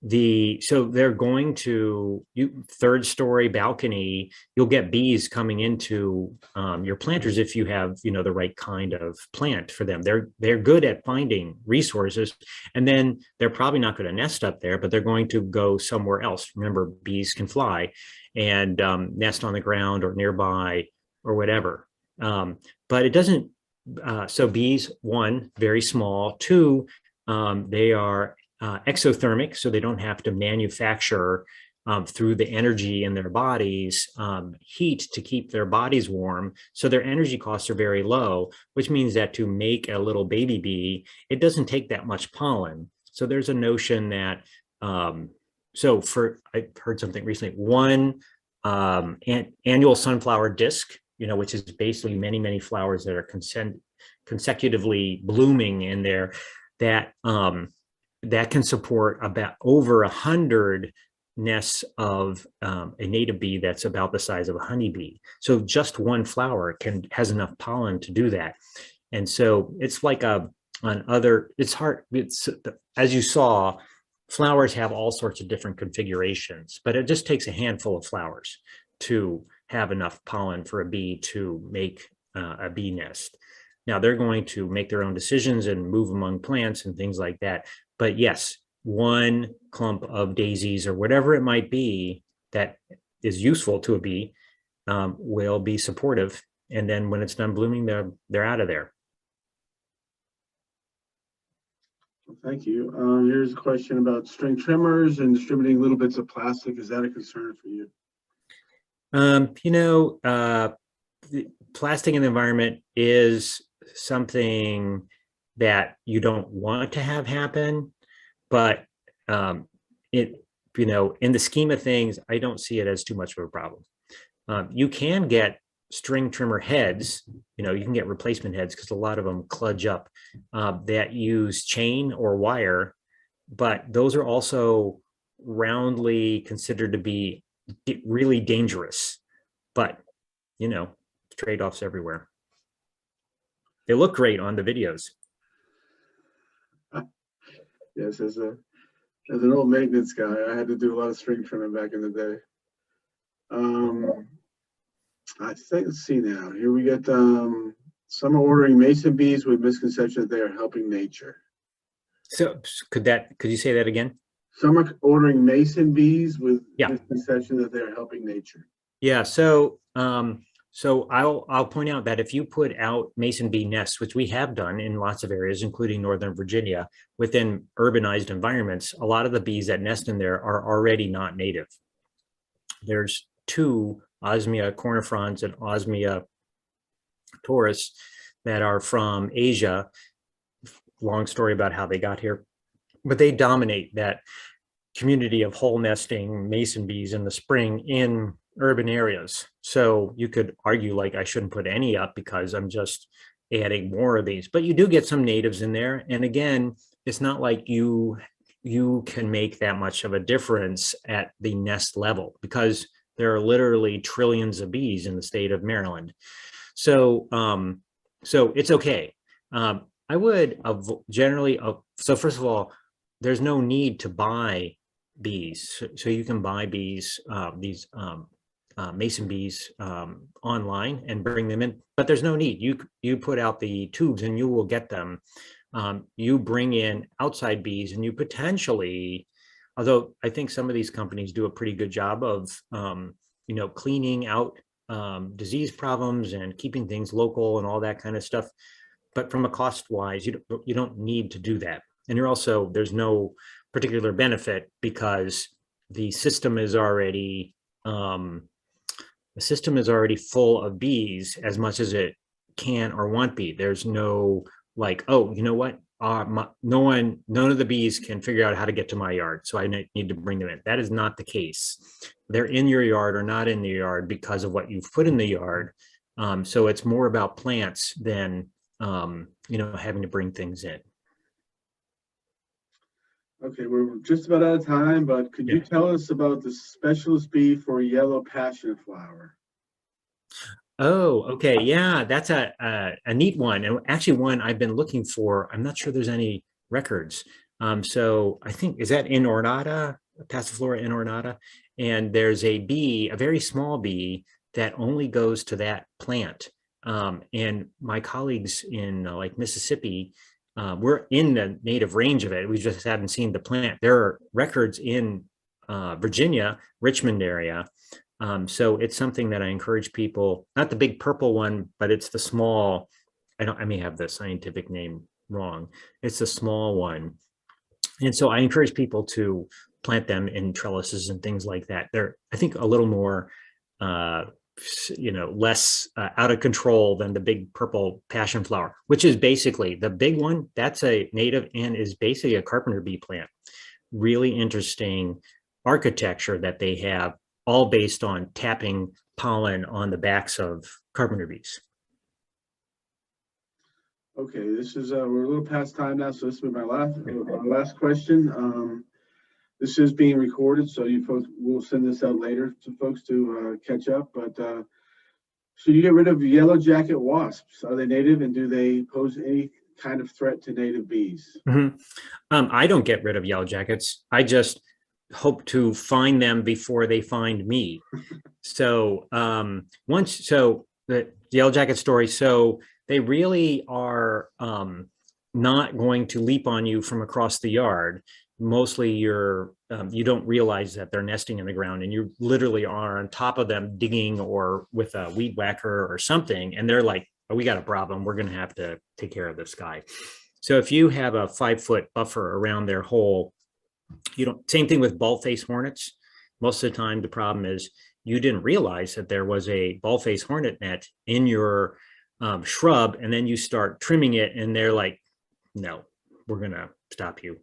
they're going to third story balcony. You'll get bees coming into your planters if you have the right kind of plant for them. They're good at finding resources, and then they're probably not going to nest up there, but they're going to go somewhere else. Remember, bees can fly and nest on the ground or nearby or whatever. But it doesn't. So bees, one, very small. Two, they are exothermic, so they don't have to manufacture through the energy in their bodies heat to keep their bodies warm. So their energy costs are very low, which means that to make a little baby bee, it doesn't take that much pollen. So there's a notion that, I heard something recently, one annual sunflower disc, which is basically many, many flowers that are consecutively blooming in there, that can support about over 100 nests of a native bee that's about the size of a honeybee. So just one flower has enough pollen to do that. And so it's like it's hard. As you saw, flowers have all sorts of different configurations, but it just takes a handful of flowers to have enough pollen for a bee to make a bee nest. Now they're going to make their own decisions and move among plants and things like that. But yes, one clump of daisies or whatever it might be that is useful to a bee will be supportive. And then when it's done blooming, they're out of there. Thank you. Here's a question about string trimmers and distributing little bits of plastic. Is that a concern for you? Plastic in the environment is something that you don't want to have happen, but in the scheme of things, I don't see it as too much of a problem. You can get string trimmer heads, you can get replacement heads because a lot of them kludge up, that use chain or wire, but those are also roundly considered to be really dangerous. But, trade-offs everywhere. They look great on the videos. Yes, as an old maintenance guy, I had to do a lot of string trimming back in the day. I think, let's see now. Here we get some are ordering mason bees with misconception that they are helping nature. So could you say that again? Some are ordering mason bees with Yeah. misconception that they're helping nature. Yeah. So I'll point out that if you put out mason bee nests, which we have done in lots of areas, including Northern Virginia, within urbanized environments, a lot of the bees that nest in there are already not native. There's two, Osmia cornifrons and Osmia taurus, that are from Asia. Long story about how they got here, but they dominate that community of hole nesting mason bees in the spring in urban areas. So you could argue like I shouldn't put any up because I'm just adding more of these, but you do get some natives in there. And again, it's not like you can make that much of a difference at the nest level because there are literally trillions of bees in the state of Maryland. So it's okay. I would generally, so first of all, there's no need to buy bees. So you can buy bees, these mason bees online and bring them in, but there's no need. You put out the tubes and you will get them. You bring in outside bees and you potentially, although I think some of these companies do a pretty good job of, cleaning out disease problems and keeping things local and all that kind of stuff. But from a cost wise, you don't need to do that. And there's no particular benefit because the system is already full of bees as much as it can or won't be. There's no like, oh, you know what? None of the bees can figure out how to get to my yard, so I need to bring them in. That is not the case. They're in your yard or not in the yard because of what you've put in the yard. So it's more about plants than having to bring things in. Okay, we're just about out of time, but could you tell us about the specialist bee for yellow passion flower? Oh, okay. Yeah, that's a neat one. And actually one I've been looking for. I'm not sure there's any records. So I think, is that Inornata, Passiflora Inornata? And there's a bee, a very small bee that only goes to that plant. And my colleagues in like Mississippi, we're in the native range of it. We just haven't seen the plant. There are records in Virginia, Richmond area. So it's something that I encourage people, not the big purple one, but it's the small, I may have the scientific name wrong. It's the small one. And so I encourage people to plant them in trellises and things like that. They're, I think, a little more, less out of control than the big purple passion flower, which is basically the big one. That's a native and is basically a carpenter bee plant. Really interesting architecture that they have, all based on tapping pollen on the backs of carpenter bees. Okay, this is we're a little past time now, so this will be my last question. This is being recorded, so you folks will send this out later to folks to catch up. But so you get rid of yellow jacket wasps. Are they native, and do they pose any kind of threat to native bees? Mm-hmm. I don't get rid of yellow jackets. I just hope to find them before they find me. So the yellow jacket story. So they really are not going to leap on you from across the yard. Mostly you don't realize that they're nesting in the ground, and you literally are on top of them digging or with a weed whacker or something. And they're like, oh, we got a problem. We're going to have to take care of this guy. So if you have a 5-foot buffer around their hole, same thing with bald-faced hornets. Most of the time, the problem is you didn't realize that there was a bald-faced hornet net in your shrub, and then you start trimming it, and they're like, no, we're going to stop you.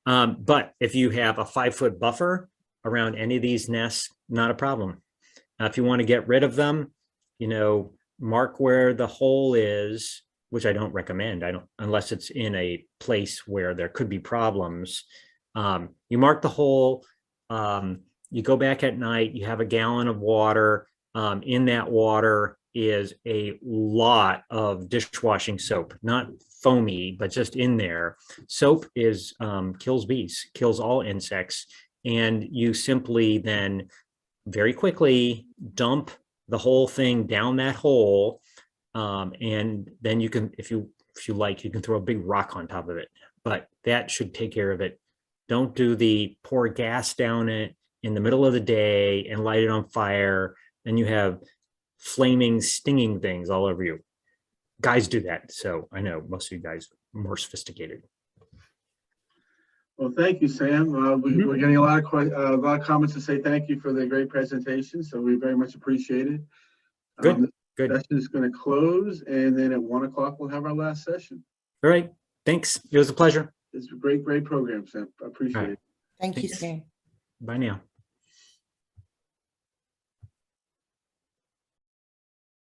But if you have a 5-foot buffer around any of these nests, not a problem. If you want to get rid of them, mark where the hole is, which I don't recommend. Unless it's in a place where there could be problems. You mark the hole, you go back at night, you have a gallon of water. In that water is a lot of dishwashing soap, not foamy, but just in there. Soap is kills bees, kills all insects. And you simply then very quickly dump the whole thing down that hole. And then you can, if you like, you can throw a big rock on top of it, but that should take care of it. Don't do the pour gas down it in the middle of the day and light it on fire. Then you have flaming, stinging things all over you. Guys do that. So I know most of you guys are more sophisticated. Well, thank you, Sam. We're getting a lot of comments to say thank you for the great presentation. So we very much appreciate it. Good. The session is going to close, and then at 1 o'clock we'll have our last session. All right. Thanks. It was a pleasure. It's a great program, Sam. I appreciate it. Thank you, Thanks. Sam. Bye now.